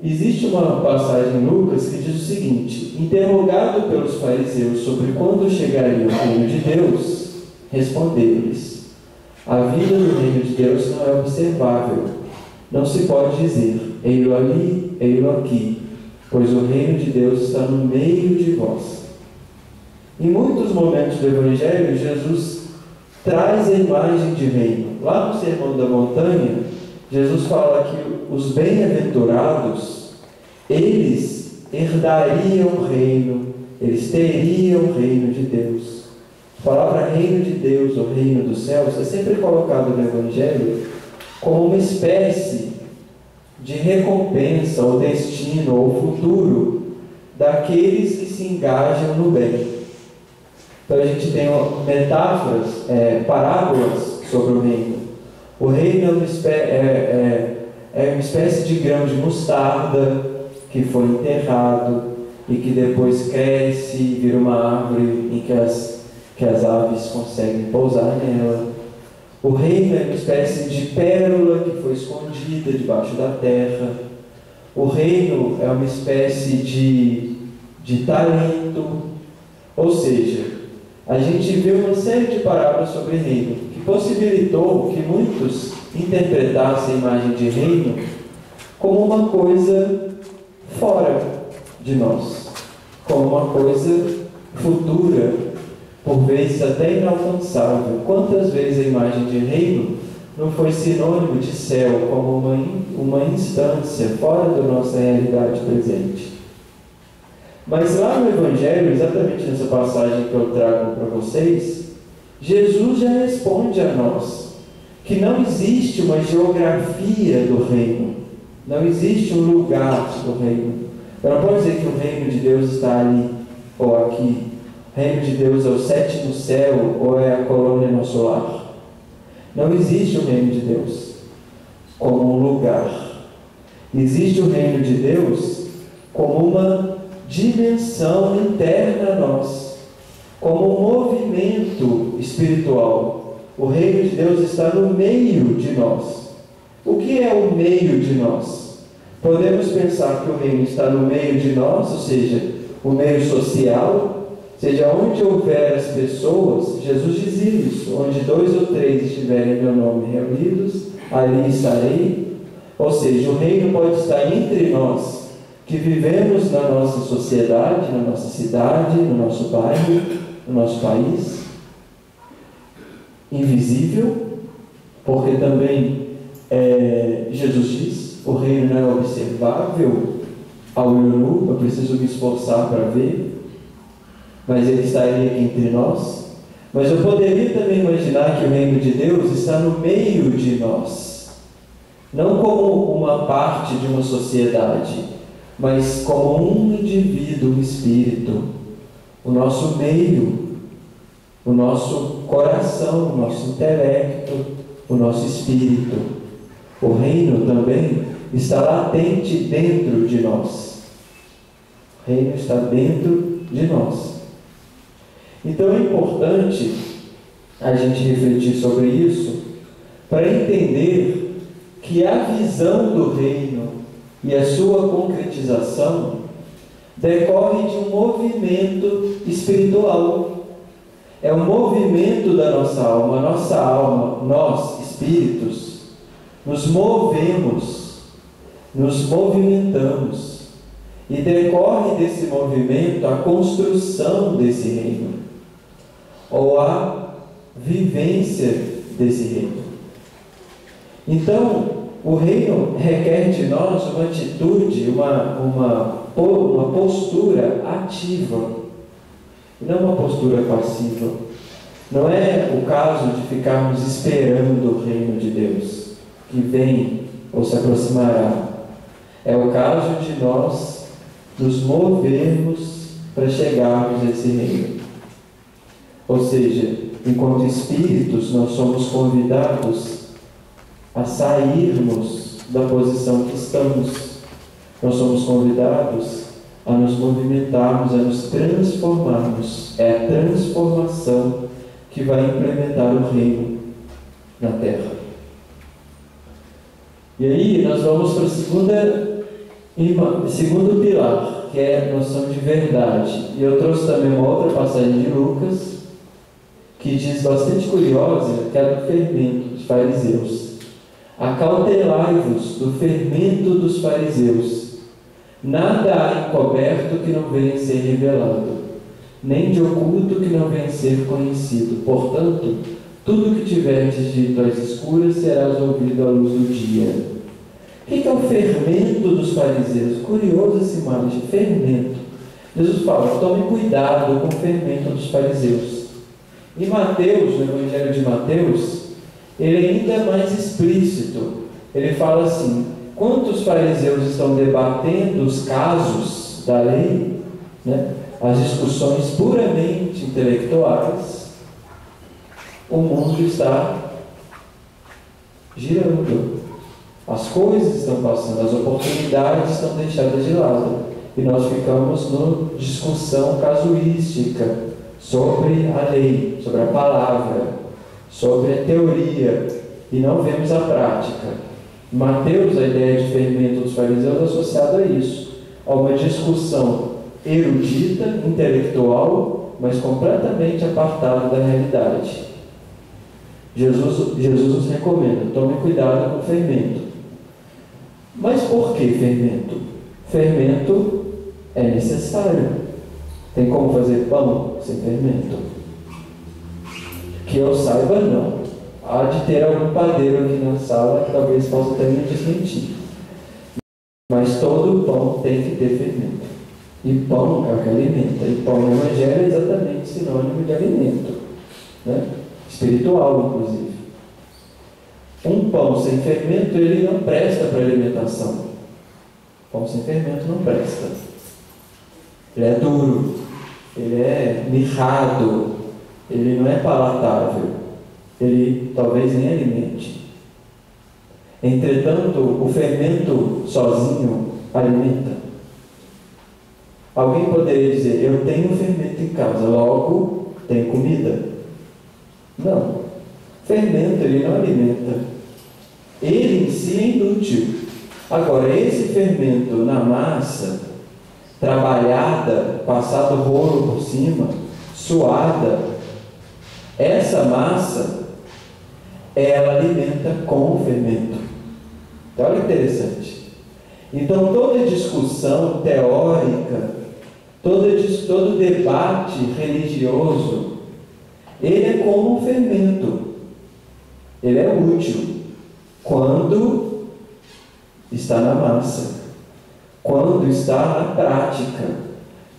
Existe uma passagem em Lucas que diz o seguinte: interrogado pelos fariseus sobre quando chegaria o reino de Deus, respondeu-lhes: a vida do reino de Deus não é observável. Não se pode dizer, ei-lo ali, ei-lo aqui, pois o reino de Deus está no meio de vós. Em muitos momentos do Evangelho, Jesus traz a imagem de reino. Lá no Sermão da Montanha, Jesus fala que os bem-aventurados, eles herdariam o reino, eles teriam o reino de Deus. A palavra reino de Deus, ou reino dos céus, é sempre colocado no Evangelho como uma espécie de recompensa, ou destino, ou futuro daqueles que se engajam no bem. Então a gente tem metáforas, parábolas sobre o reino. O reino é uma espécie de grão de mostarda que foi enterrado e que depois cresce e vira uma árvore em que as aves conseguem pousar nela. O reino é uma espécie de pérola que foi escondida debaixo da terra. O reino é uma espécie de talento. Ou seja, a gente vê uma série de parábolas sobre reino, que possibilitou que muitos interpretassem a imagem de reino como uma coisa fora de nós, como uma coisa futura, por vezes até inalcançável. Quantas vezes a imagem de reino não foi sinônimo de céu, como uma instância fora da nossa realidade presente? Mas lá no Evangelho, exatamente nessa passagem que eu trago para vocês, Jesus já responde a nós que não existe uma geografia do reino, não existe um lugar do reino. Eu não posso dizer que o reino de Deus está ali ou aqui. O reino de Deus é o sétimo céu ou é a colônia no solar. Não existe o reino de Deus como um lugar. Existe o reino de Deus como uma dimensão interna a nós, como um movimento espiritual. O reino de Deus está no meio de nós. O que é o meio de nós? Podemos pensar que o reino está no meio de nós, ou seja, o meio social, seja onde houver as pessoas. Jesus dizia isso: onde 2 ou 3 estiverem em meu nome reunidos, ali estarei. Ou seja, o reino pode estar entre nós, que vivemos na nossa sociedade, na nossa cidade, no nosso bairro, no nosso país, invisível, porque também Jesus diz, o reino não é observável ao olho nu, eu preciso me esforçar para ver, mas ele estaria aqui entre nós. Mas eu poderia também imaginar que o reino de Deus está no meio de nós, não como uma parte de uma sociedade, mas como um indivíduo, um espírito, o nosso meio, o nosso coração, o nosso intelecto, o nosso espírito. O reino também está latente dentro de nós. O reino está dentro de nós. Então é importante a gente refletir sobre isso para entender que a visão do reino e a sua concretização decorre de um movimento espiritual. É um movimento da nossa alma, nós, espíritos, nos movemos, nos movimentamos, e decorre desse movimento a construção desse reino, ou a vivência desse reino. Então, o reino requer de nós uma atitude, uma postura ativa, não uma postura passiva. Não é o caso de ficarmos esperando o reino de Deus, que vem ou se aproximará. É o caso de nós nos movermos para chegarmos a esse reino. Ou seja, enquanto espíritos, nós somos convidados a sairmos da posição que estamos. Nós somos convidados a nos movimentarmos, a nos transformarmos. É a transformação que vai implementar o reino na Terra. E aí nós vamos para o segundo pilar, que é a noção de verdade. E eu trouxe também uma outra passagem de Lucas, que diz, bastante curiosa, que é do fermento dos fariseus. Acautelai-vos do fermento dos fariseus, Nada há encoberto que não venha a ser revelado, nem de oculto que não venha a ser conhecido. Portanto, tudo que tiverdes dito às escuras serás ouvido à luz do dia. O que é o fermento dos fariseus? Curioso essa imagem, fermento. Jesus fala, tome cuidado com o fermento dos fariseus. Em Mateus, no Evangelho de Mateus, ele ainda é mais explícito. Ele fala assim, quando os fariseus estão debatendo os casos da lei, né, as discussões puramente intelectuais, o mundo está girando. As coisas estão passando, as oportunidades estão deixadas de lado. E nós ficamos numa discussão casuística sobre a lei, sobre a palavra, sobre a teoria, e não vemos a prática. Em Mateus, a ideia de fermento dos fariseus é associada a isso, a uma discussão erudita, intelectual, mas completamente apartada da realidade. Jesus nos recomenda, tome cuidado com o fermento. Mas por que fermento? Fermento é necessário. Tem como fazer pão sem fermento? Que eu saiba, não. Há de ter algum padeiro aqui na sala que talvez possa até me desmentir. Mas todo pão tem que ter fermento. E pão é o que alimenta. E pão no Evangelho é exatamente sinônimo de alimento, né? Espiritual, inclusive. Um pão sem fermento, ele não presta para alimentação. Pão sem fermento não presta. Ele é duro, ele é mirrado, ele não é palatável, ele talvez nem alimente. Entretanto, o fermento sozinho alimenta. Alguém poderia dizer, eu tenho fermento em casa, logo tem comida. Não. Fermento, ele não alimenta. Ele em si é inútil. Agora, esse fermento na massa, trabalhada, passado rolo por cima, suada, essa massa, ela alimenta com o fermento. Então, olha que interessante. Então, toda discussão teórica, todo debate religioso, ele é como um fermento. Ele é útil quando está na massa, quando está na prática,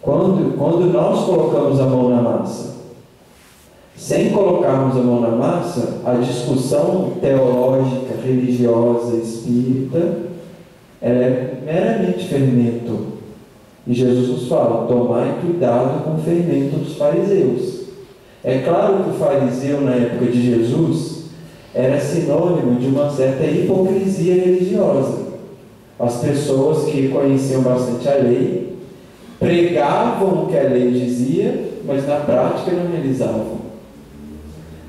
quando nós colocamos a mão na massa. Sem colocarmos a mão na massa, a discussão teológica, religiosa, espírita, ela é meramente fermento. E Jesus nos fala, tomai cuidado com o fermento dos fariseus. É claro que o fariseu, na época de Jesus, era sinônimo de uma certa hipocrisia religiosa. As pessoas que conheciam bastante a lei, pregavam o que a lei dizia, mas na prática não realizavam.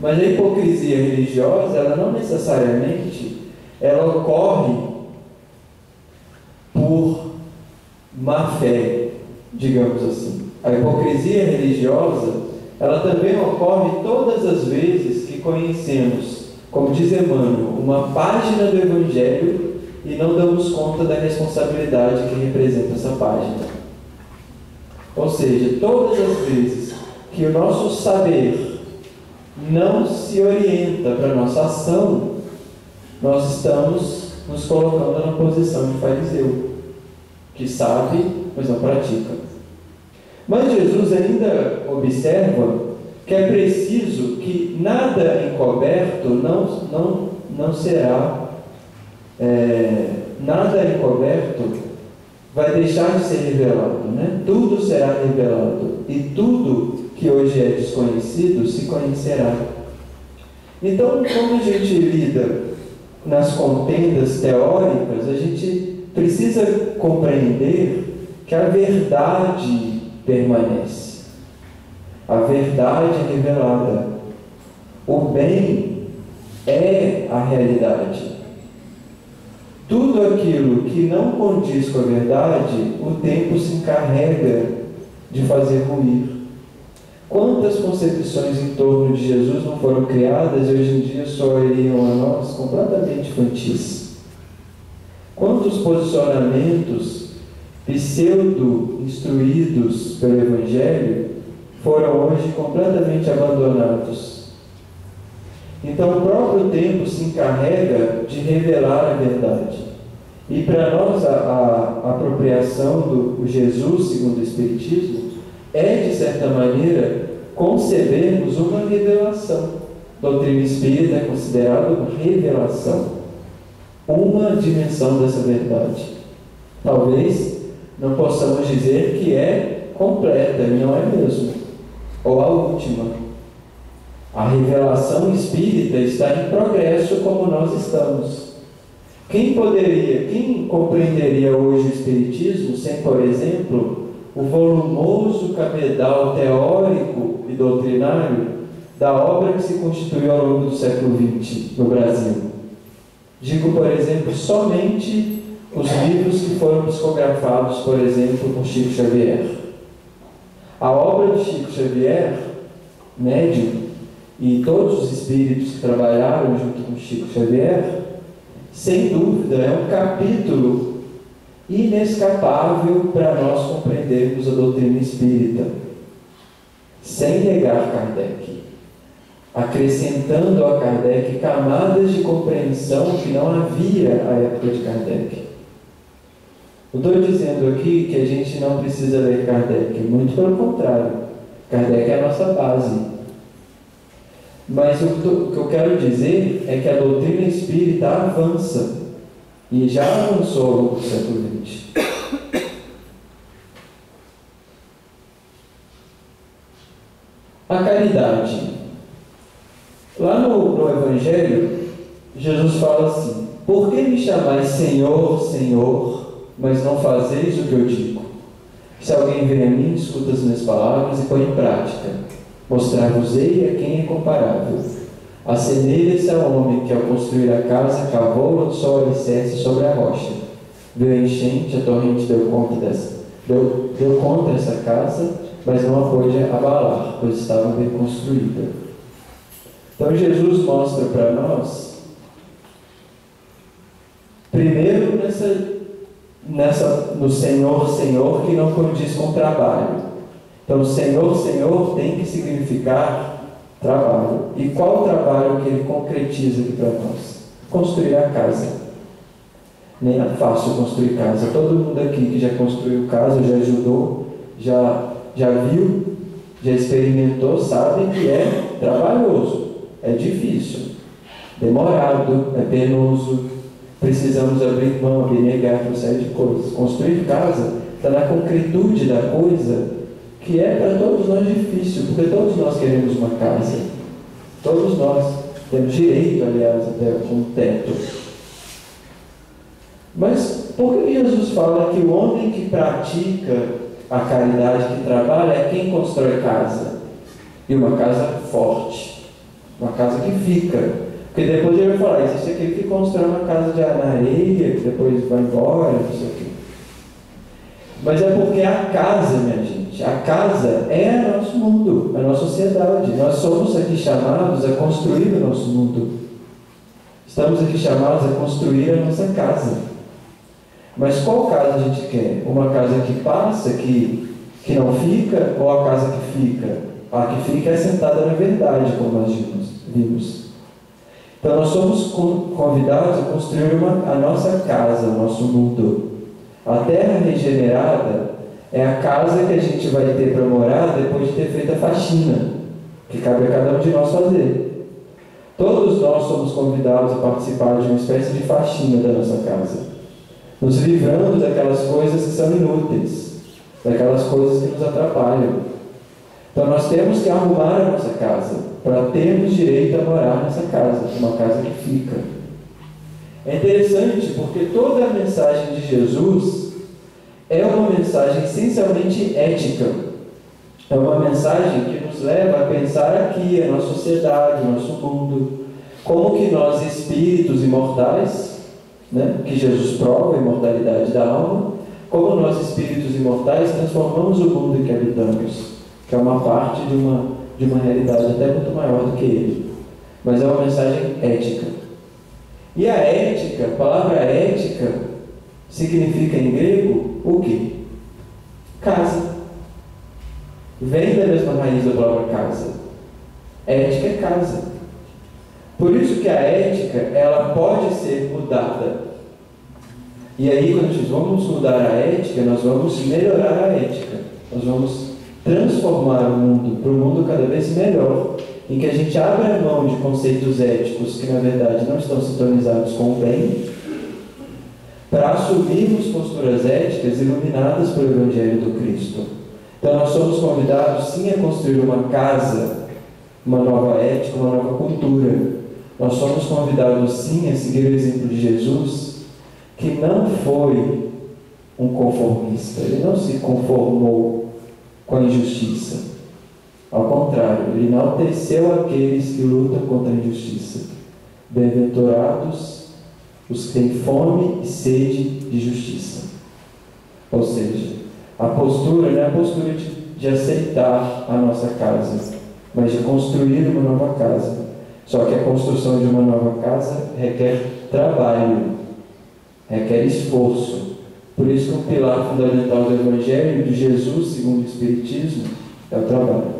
Mas a hipocrisia religiosa, ela não necessariamente, ela ocorre por má fé, digamos assim. A hipocrisia religiosa, ela também ocorre todas as vezes que conhecemos, como diz Emmanuel, uma página do Evangelho e não damos conta da responsabilidade que representa essa página. Ou seja, todas as vezes que o nosso saber não se orienta para a nossa ação, nós estamos nos colocando na posição de fariseu, que sabe, mas não pratica. Mas Jesus ainda observa que é preciso que nada encoberto não será, nada encoberto vai deixar de ser revelado, né? Tudo será revelado e tudo que hoje é desconhecido se conhecerá. Então, como a gente lida nas contendas teóricas, a gente precisa compreender que a verdade permanece. A verdade é revelada. O bem é a realidade. Tudo aquilo que não condiz com a verdade, o tempo se encarrega de fazer ruir. Quantas concepções em torno de Jesus não foram criadas e hoje em dia soariam a nós completamente infantis? Quantos posicionamentos pseudo-instruídos pelo Evangelho, foram hoje completamente abandonados. Então o próprio tempo se encarrega de revelar a verdade. E para nós a apropriação do Jesus segundo o Espiritismo é, de certa maneira, concebermos uma revelação. Doutrina espírita é considerada uma revelação, uma dimensão dessa verdade. Talvez não possamos dizer que é completa, e não é mesmo, ou a última. A revelação espírita está em progresso, como nós estamos. Quem compreenderia hoje o Espiritismo sem, por exemplo, o volumoso cabedal teórico e doutrinário da obra que se constituiu ao longo do século XX no Brasil? Digo, por exemplo, somente os livros que foram psicografados, por exemplo, por Chico Xavier. A obra de Chico Xavier, médium, e todos os espíritos que trabalharam junto com Chico Xavier, sem dúvida, é um capítulo inescapável para nós compreendermos a doutrina espírita, sem negar Kardec, acrescentando a Kardec camadas de compreensão que não havia à época de Kardec. Não estou dizendo aqui que a gente não precisa ler Kardec, muito pelo contrário, Kardec é a nossa base. Mas o que eu quero dizer é que a doutrina espírita avança, e já avançou ao longo do século XX. A caridade. Lá no Evangelho, Jesus fala assim: por que me chamais Senhor, Senhor, mas não fazeis o que eu digo? Se alguém vem a mim, escuta as minhas palavras e põe em prática, mostrar-vos-ei a quem é comparável. Assemelha-se ao homem que, ao construir a casa, cavou, lançou o alicerce sobre a rocha. Veio a enchente, a torrente deu contra essa casa, mas não a pôde abalar, pois estava bem construída. Então Jesus mostra para nós, primeiro no Senhor, Senhor, que não condiz com o trabalho. Então, Senhor, Senhor tem que significar trabalho. E qual o trabalho que ele concretiza aqui para nós? Construir a casa. Nem é fácil construir casa. Todo mundo aqui que já construiu casa, já ajudou, já viu, já experimentou, sabe que é trabalhoso, é difícil, demorado, é penoso. Precisamos abrir mão, abnegar uma série de coisas. Construir casa está na concretude da coisa, que é para todos nós difícil, porque todos nós queremos uma casa. Todos nós temos direito, aliás, até com um teto. Mas por que Jesus fala que o homem que pratica a caridade, que trabalha, é quem constrói casa? E uma casa forte, uma casa que fica. Porque depois ele vai falar, existe aquele que constrói uma casa de areia, que depois vai embora, não sei o quê. Mas é porque a casa, minha gente, a casa é nosso mundo, a nossa sociedade. Nós somos aqui chamados a construir o nosso mundo. Estamos aqui chamados a construir a nossa casa. Mas qual casa a gente quer? Uma casa que passa, que não fica, ou a casa que fica? A que fica é assentada na verdade, como nós vimos. Então nós somos convidados a construir a nossa casa, o nosso mundo. A terra regenerada é a casa que a gente vai ter para morar depois de ter feito a faxina, que cabe a cada um de nós fazer. Todos nós somos convidados a participar de uma espécie de faxina da nossa casa, nos livrando daquelas coisas que são inúteis, daquelas coisas que nos atrapalham. Então nós temos que arrumar a nossa casa, para termos direito a morar nessa casa, uma casa que fica. É interessante porque toda a mensagem de Jesus é uma mensagem essencialmente ética. É uma mensagem que nos leva a pensar aqui, a nossa sociedade, o nosso mundo, como que nós, espíritos imortais, que Jesus prova a imortalidade da alma, como nós, espíritos imortais, transformamos o mundo em que habitamos, que é uma parte de uma realidade até muito maior do que ele. Mas é uma mensagem ética. E a ética, a palavra ética, significa em grego o quê? Casa. Vem da mesma raiz da palavra casa. Ética é casa. Por isso que a ética, ela pode ser mudada. E aí, quando nós vamos mudar a ética, nós vamos melhorar a ética. Nós vamos transformar o mundo para um mundo cada vez melhor, em que a gente abra mão de conceitos éticos que, na verdade, não estão sintonizados com o bem, para assumirmos posturas éticas iluminadas pelo Evangelho do Cristo. Então, nós somos convidados, sim, a construir uma casa, uma nova ética, uma nova cultura. Nós somos convidados, sim, a seguir o exemplo de Jesus, que não foi um conformista, ele não se conformou com a injustiça. Ao contrário, ele enalteceu aqueles que lutam contra a injustiça. Bem-aventurados os que têm fome e sede de justiça. Ou seja, a postura não é a postura de aceitar a nossa casa, mas de construir uma nova casa. Só que a construção de uma nova casa requer trabalho, requer esforço. Por isso que um pilar fundamental do Evangelho de Jesus, segundo o Espiritismo, é o trabalho.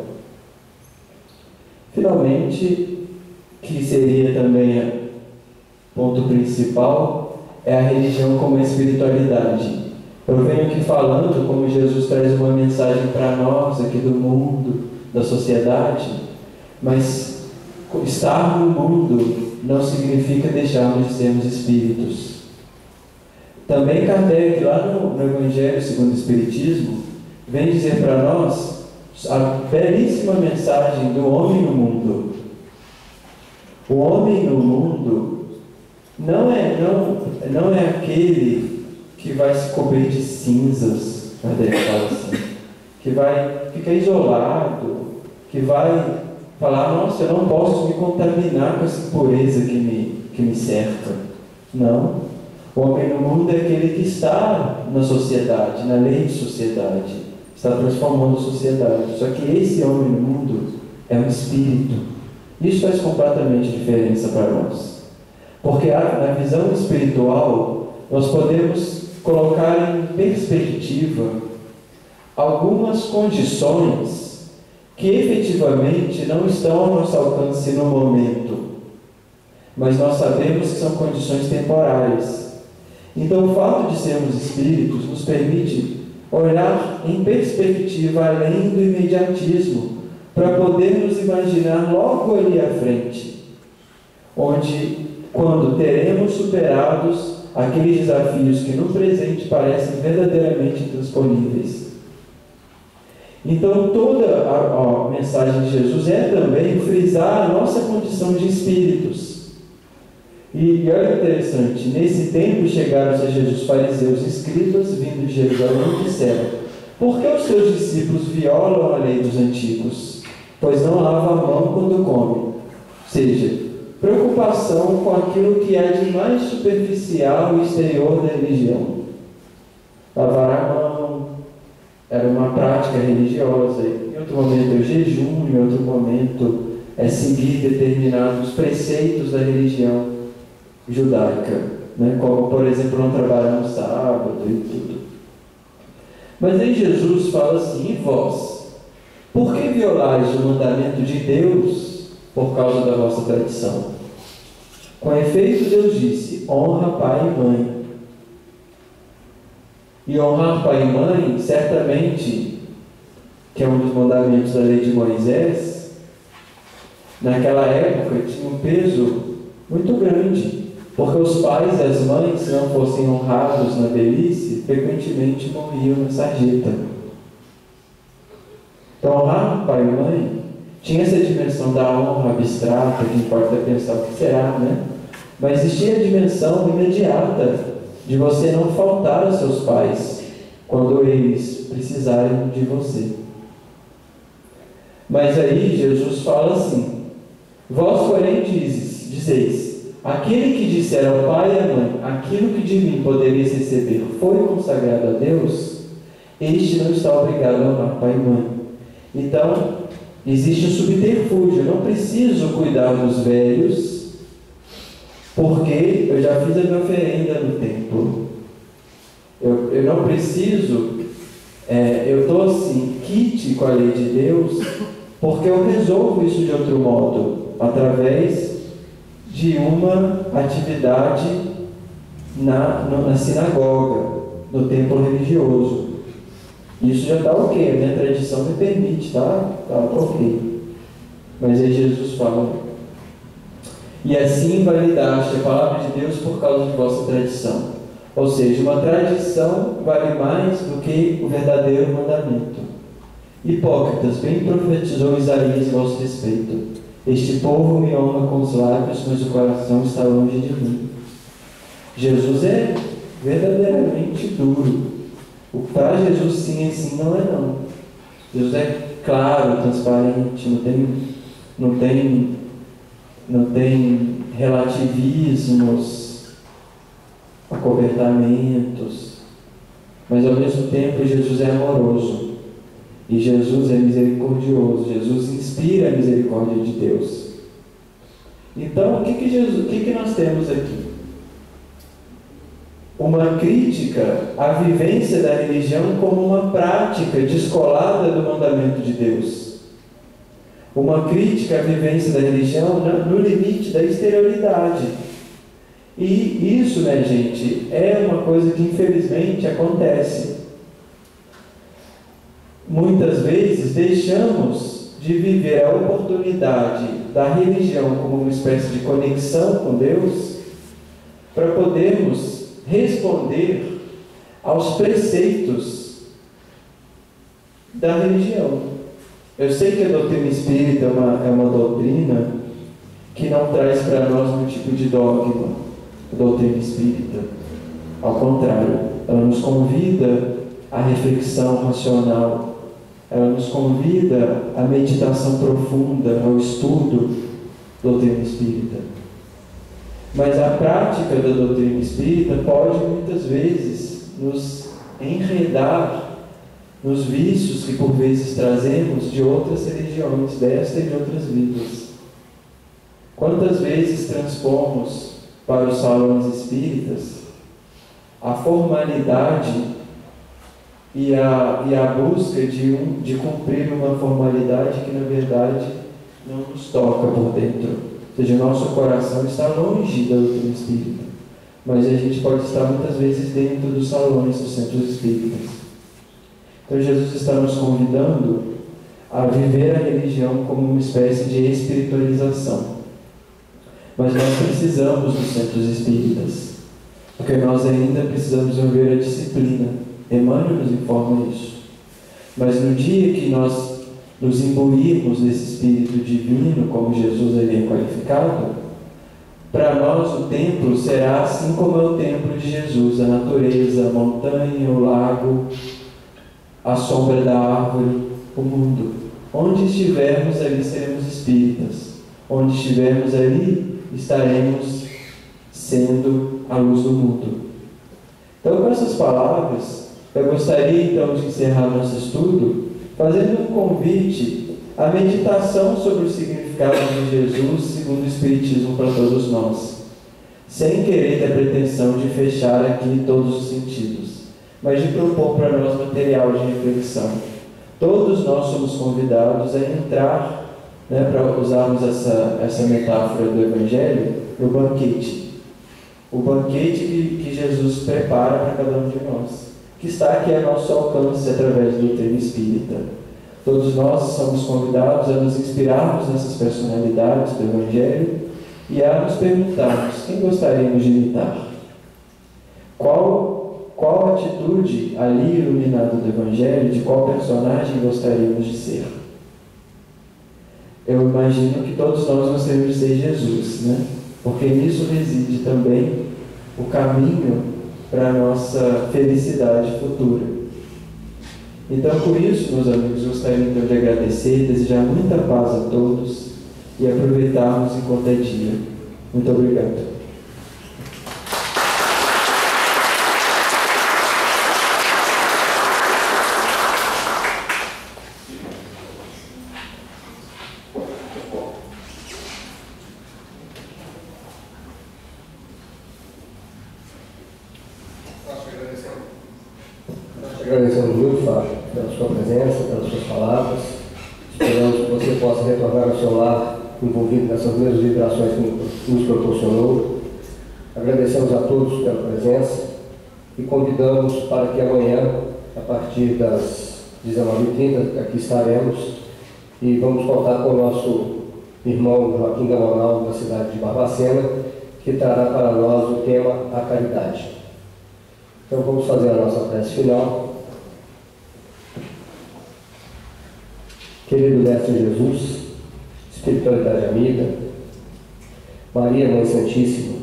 Finalmente, que seria também o ponto principal, é a religião como espiritualidade. Eu venho aqui falando como Jesus traz uma mensagem para nós aqui do mundo, da sociedade, mas estar no mundo não significa deixarmos de sermos espíritos. Também Kardec, lá no Evangelho segundo o Espiritismo, vem dizer para nós a belíssima mensagem do homem no mundo. O homem no mundo não é aquele que vai se cobrir de cinzas, Kardec fala assim, que vai ficar isolado, que vai falar, nossa, eu não posso me contaminar com essa impureza que me cerca. Não. O homem no mundo é aquele que está na sociedade, na lei de sociedade, está transformando a sociedade. Só que esse homem no mundo é um espírito. Isso faz completamente diferença para nós. Porque na visão espiritual, nós podemos colocar em perspectiva algumas condições que efetivamente não estão ao nosso alcance no momento, mas nós sabemos que são condições temporárias. Então, o fato de sermos espíritos nos permite olhar em perspectiva além do imediatismo, para podermos imaginar logo ali à frente, quando teremos superados aqueles desafios que no presente parecem verdadeiramente intransponíveis. Então, toda a mensagem de Jesus é também frisar a nossa condição de espíritos. E olha que interessante, nesse tempo chegaram-se a Jesus fariseus e escribas, vindo de Jerusalém, e disseram: por que os teus discípulos violam a lei dos antigos? Pois não lavam a mão quando comem. Ou seja, preocupação com aquilo que é de mais superficial e exterior da religião. Lavar a mão era uma prática religiosa. Em outro momento é o jejum, em outro momento é seguir determinados preceitos da religião judaica, né? Como, por exemplo, não trabalhar no sábado e tudo. Mas aí Jesus fala assim: e vós, por que violais o mandamento de Deus por causa da vossa tradição? Com efeito, Deus disse: honra pai e mãe. E honrar pai e mãe, certamente, que é um dos mandamentos da lei de Moisés, naquela época tinha um peso muito grande. Porque os pais e as mães, se não fossem honrados na velhice, frequentemente morriam na sarjeta. Então, honrar pai e mãe tinha essa dimensão da honra abstrata, que pode até pensar o que será, né? Mas existia a dimensão imediata de você não faltar aos seus pais quando eles precisarem de você. Mas aí Jesus fala assim: vós, porém, dizeis, aquele que disser ao pai e à mãe, aquilo que de mim poderias receber foi consagrado a Deus, este não está obrigado a honrar pai e mãe. Então, existe um subterfúgio. Eu não preciso cuidar dos velhos, porque eu já fiz a minha oferenda no templo. Eu não preciso Eu estou assim, quite com a lei de Deus, porque eu resolvo isso de outro modo, através de uma atividade na sinagoga, no templo religioso. Isso já está ok, a minha tradição me permite, tá ok. Mas aí Jesus fala: e assim validaste a palavra de Deus por causa de vossa tradição. Ou seja, uma tradição vale mais do que o verdadeiro mandamento. Hipócritas, bem profetizou Isaías em vosso respeito: este povo me honra com os lábios, mas o coração está longe de mim. Jesus é verdadeiramente duro. Para Jesus sim é sim, não é não. Jesus é claro, transparente, não tem relativismos, acobertamentos, mas ao mesmo tempo Jesus é amoroso e Jesus é misericordioso. Jesus inspira a misericórdia de Deus. Então, o que nós temos aqui? Uma crítica à vivência da religião como uma prática descolada do mandamento de Deus. Uma crítica à vivência da religião no limite da exterioridade. E isso, né, gente, é uma coisa que infelizmente acontece. Muitas vezes deixamos de viver a oportunidade da religião como uma espécie de conexão com Deus para podermos responder aos preceitos da religião. Eu sei que a doutrina espírita é uma doutrina que não traz para nós um tipo de dogma, a doutrina espírita. Ao contrário, ela nos convida à reflexão racional, ela nos convida à meditação profunda, ao estudo da doutrina espírita. Mas a prática da doutrina espírita pode muitas vezes nos enredar nos vícios que por vezes trazemos de outras religiões, desta e de outras vidas. Quantas vezes transpomos para os salões espíritas a formalidade e a busca de cumprir uma formalidade que na verdade não nos toca por dentro? Ou seja, nosso coração está longe da doutrina espírita, mas a gente pode estar muitas vezes dentro dos salões dos centros espíritas. Então Jesus está nos convidando a viver a religião como uma espécie de espiritualização. Mas nós precisamos dos centros espíritas, porque nós ainda precisamos viver a disciplina. Emmanuel nos informa isso. Mas no dia que nós nos imbuirmos desse Espírito Divino, como Jesus é qualificado, para nós o templo será assim como é o templo de Jesus: a natureza, a montanha, o lago, a sombra da árvore, o mundo. Onde estivermos, ali seremos espíritas. Onde estivermos, ali estaremos sendo a luz do mundo. Então, com essas palavras, eu gostaria então de encerrar nosso estudo fazendo um convite à meditação sobre o significado de Jesus segundo o Espiritismo para todos nós, sem querer ter a pretensão de fechar aqui todos os sentidos, mas de propor para nós material de reflexão. Todos nós somos convidados a entrar, para usarmos essa metáfora do Evangelho, no banquete. O banquete que Jesus prepara para cada um de nós, que está aqui a nosso alcance através do doutrina espírita. Todos nós somos convidados a nos inspirarmos nessas personalidades do Evangelho e a nos perguntarmos: quem gostaríamos de imitar? Qual atitude ali iluminada do Evangelho, de qual personagem gostaríamos de ser? Eu imagino que todos nós gostaríamos de ser Jesus, né? Porque nisso reside também o caminho para a nossa felicidade futura. Então, por isso, meus amigos, gostaria então de agradecer, desejar muita paz a todos e aproveitarmos enquanto é dia. Muito obrigado. Agradecemos muito, Fábio. sua presença, pelas suas palavras. Esperamos que você possa retornar ao seu lar envolvido nessas mesmas vibrações que nos proporcionou. Agradecemos a todos pela presença e convidamos para que amanhã, a partir das 19h30, aqui estaremos e vamos contar com o nosso irmão Joaquim Gamonal, da cidade de Barbacena, que trará para nós o tema A Caridade. Então vamos fazer a nossa prece final. Querido Mestre Jesus, espiritualidade amiga, Maria Mãe Santíssima,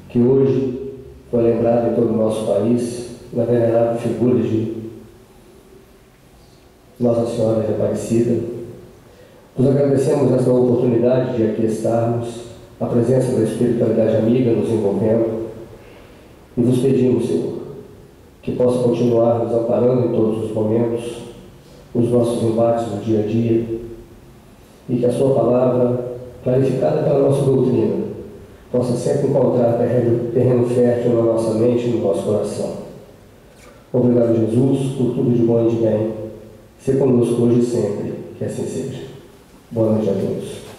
que hoje foi lembrada em todo o nosso país na venerável figura de Nossa Senhora de Aparecida, nos agradecemos essa oportunidade de aqui estarmos, a presença da espiritualidade amiga nos envolvendo, e vos pedimos, Senhor, que possa continuar nos amparando em todos os momentos, os nossos embates no dia a dia, e que a sua palavra, clarificada pela nossa doutrina, possa sempre encontrar terreno fértil na nossa mente e no nosso coração. Obrigado, Jesus, por tudo de bom e de bem. Se conosco hoje e sempre, que assim seja. Boa noite a todos.